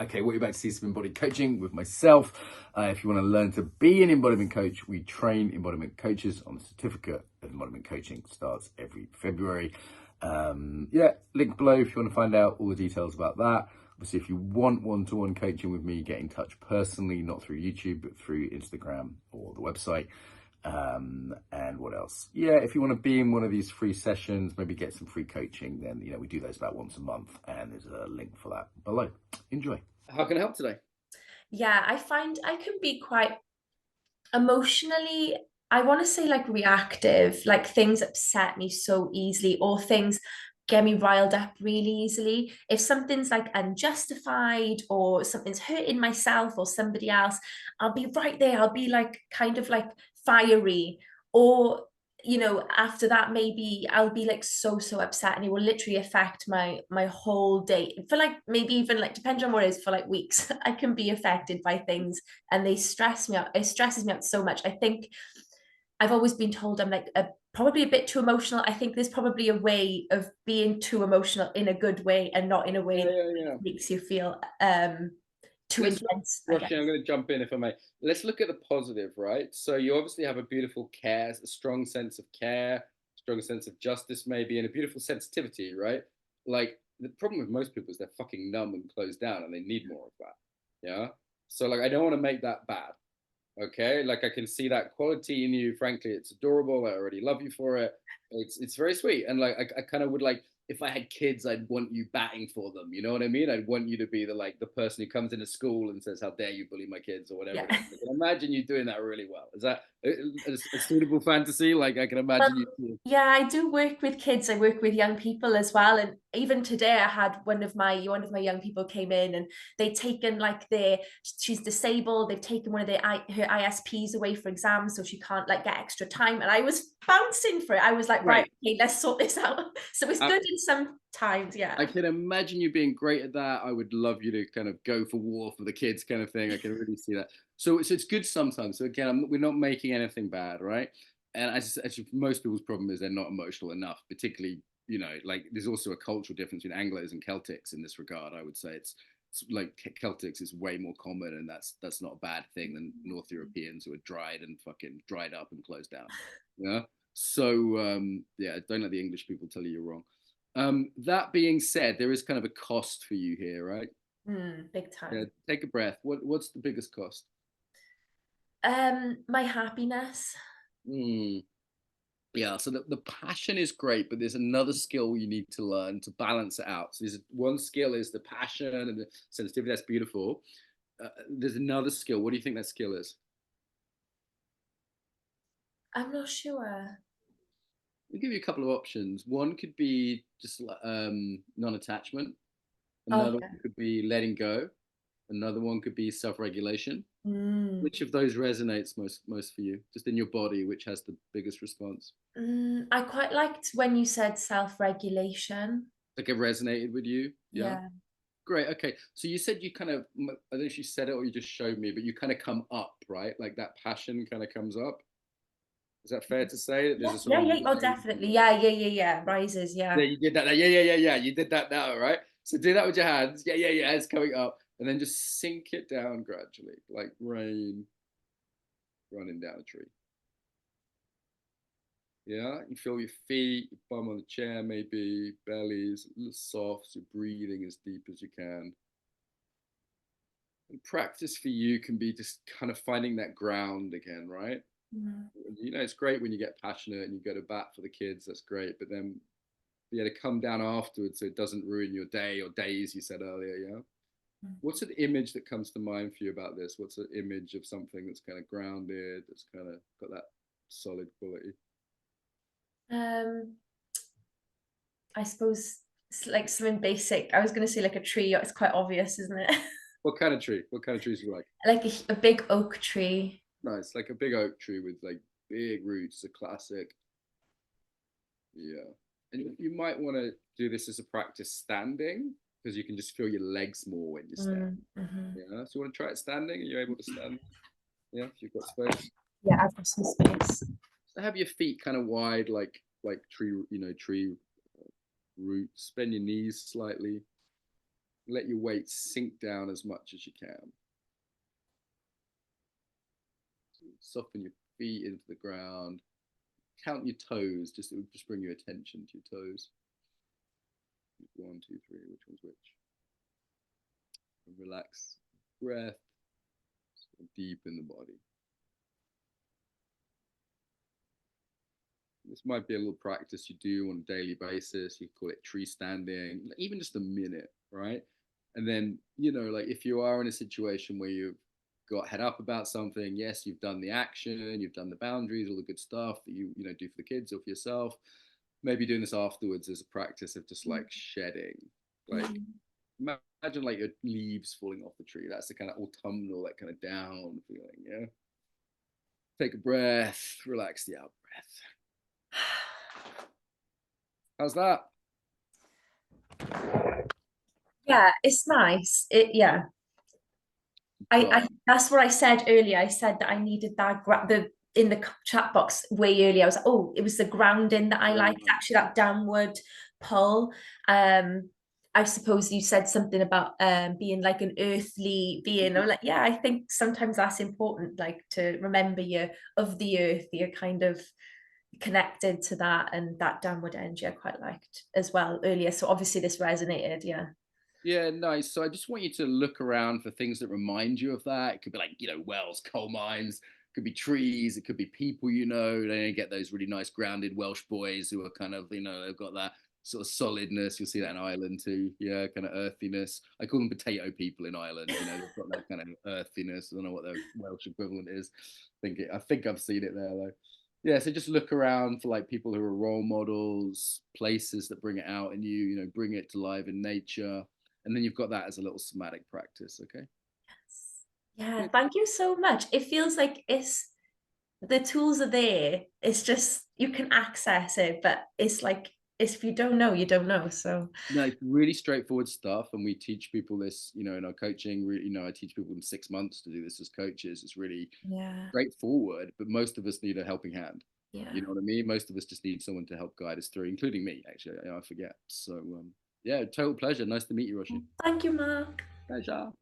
Okay, what you're about to see is some embodied coaching with myself. If you want to learn to be an embodiment coach, we train embodiment coaches on the certificate of embodiment coaching. Starts every February. Yeah, link below if you want to find out all the details about that. Obviously, if you want one-to-one coaching with me, get in touch personally, not through YouTube, but through Instagram or the website. And what else? Yeah, if you want to be in one of these free sessions, maybe get some free coaching, then, you know, we do those about once a month, and there's a link for that below. Enjoy. How can I help today? Yeah, I find I can be quite emotionally, I want to say like reactive, like things upset me so easily, or things get me riled up really easily. If something's like unjustified or something's hurting myself or somebody else, I'll be right there. I'll be like kind of like fiery, or after that maybe I'll be like so upset, and it will literally affect my whole day for like maybe even like depending on what it is for like weeks. I can be affected by things and they stress me out. It stresses me out so much. I think I've always been told I'm like probably a bit too emotional. I think there's probably a way of being too emotional in a good way and not in a way Yeah, that yeah, yeah. makes you feel too Let's look, intense, I Roshi, I'm guess. going to jump in if I may. Let's look at the positive, right? So you obviously have a beautiful care, a strong sense of care, strong sense of justice, maybe, and a beautiful sensitivity, right? Like the problem with most people is they're fucking numb and closed down, and they need more of that. Yeah. So like, I don't want to make that bad. Okay, like I can see that quality in you. Frankly, it's adorable. I already love you for it. It's very sweet, and like I kind of would like, if I had kids, I'd want you batting for them. You know what I mean? I'd want you to be the person who comes into school and says, "How dare you bully my kids?" or whatever Yeah. it is. I can imagine you doing that really well. Is that a suitable fantasy? Like I can Well, imagine you. yeah, I do work with kids. I work with young people as well. And even today, I had one of my young people came in, and they'd taken like she's disabled. They've taken one of her ISPs away for exams, so she can't like get extra time. And I was bouncing for it. I was like, right, Right. okay, let's sort this out. So it's good in some times, I yeah. can imagine you being great at that. I would love you to kind of go for war for the kids, kind of thing. I can really see that. So it's good sometimes. So again, we're not making anything bad, right? And actually, most people's problem is they're not emotional enough. Particularly, like there's also a cultural difference between Anglos and Celtics in this regard. I would say it's like Celtics is way more common, and that's not a bad thing than North Europeans who are dried and fucking dried up and closed down. Yeah. So yeah, don't let the English people tell you you're wrong. That being said, there is kind of a cost for you here, right? Big Yeah, time. take a breath. What's the biggest cost? My happiness. Mm, yeah, so the passion is great, but there's another skill you need to learn to balance it out. So there's one skill is the passion and the sensitivity. That's beautiful. There's another skill. What do you think that skill is? I'm not sure. I'll give you a couple of options. One could be just non-attachment. Oh Another yeah. one could be letting go. Another one could be self-regulation. Mm. Which of those resonates most for you? Just in your body, which has the biggest response? I quite liked when you said self-regulation. Like it resonated with you? Yeah. Yeah. Great. Okay. So you said you kind of, I don't know if you said it or you just showed me, but you kind of come up, right? Like that passion kind of comes up. Is that fair to say that there's Yeah, a sort yeah, of yeah. Oh, rise? definitely. Yeah. Rises, Yeah, yeah. you did that. Yeah, yeah, yeah, yeah. You did that now, right? So do that with your hands. Yeah, yeah, yeah. It's coming up, and then just sink it down gradually, like rain running down a tree. Yeah, you feel your feet, your bum on the chair, maybe belly's a little soft, so breathing as deep as you can. And practice for you can be just kind of finding that ground again, right? Mm. It's great when you get passionate and you go to bat for the kids, that's great. But then, yeah, to come down afterwards so it doesn't ruin your day or days, you said earlier, yeah? What's an image that comes to mind for you about this? What's an image of something that's kind of grounded, that's kind of got that solid quality? Um, I suppose it's like something basic. I was gonna say like a tree. It's quite obvious, isn't it? What kind of tree? What kind of trees do you like? Like a big oak tree. Nice, like a big oak tree with like big roots, a classic. Yeah. And you might want to do this as a practice standing because you can just feel your legs more when you stand. Mm-hmm. Yeah. So you want to try it standing? Are you able to stand? Yeah, if you've got space. Yeah, I've got some space. So have your feet kind of wide, like tree, tree roots. Bend your knees slightly. Let your weight sink down as much as you can. Soften your feet into the ground. Count your toes, it would just bring your attention to your toes. 1, 2, 3, which one's which? And relax breath, deep in the body. This might be a little practice you do on a daily basis. You call it tree standing, even just a minute, right? And then, like if you are in a situation where you've got head up about something, yes, you've done the action, you've done the boundaries, all the good stuff that you do for the kids or for yourself. Maybe doing this afterwards as a practice of just like shedding, like imagine like your leaves falling off the tree. That's the kind of autumnal, that kind of down feeling. Yeah. Take a breath, relax the out breath. How's that? Yeah, it's nice. Yeah. I that's what I said earlier. I said that I needed that in the chat box way earlier. I was like, oh, it was the grounding that I liked, actually, that downward pull. I suppose you said something about being like an earthly being. I'm like, yeah, I think sometimes that's important, like to remember you're of the earth, you're kind of connected to that, and that downward energy I quite liked as well earlier. So obviously this resonated, yeah. Yeah, nice. So I just want you to look around for things that remind you of that. It could be like, wells, coal mines, it could be trees, it could be people, they get those really nice grounded Welsh boys who are kind of, they've got that sort of solidness. You'll see that in Ireland too. Yeah, kind of earthiness. I call them potato people in Ireland, they've got that kind of earthiness. I don't know what the Welsh equivalent is. I think I've seen it there though. Yeah, so just look around for like people who are role models, places that bring it out in you, bring it to life in nature. And then you've got that as a little somatic practice, okay? Yes. Yeah, thank you so much. It feels like the tools are there. It's just you can access it, but it's like if you don't know, you don't know. So no, it's really straightforward stuff, and we teach people this, in our coaching. I teach people in 6 months to do this as coaches. It's really straightforward, but most of us need a helping hand. Yeah. You know what I mean? Most of us just need someone to help guide us through, including me. Actually, I forget. So yeah, total pleasure. Nice to meet you, Roshi. Thank you, Mark. Pleasure.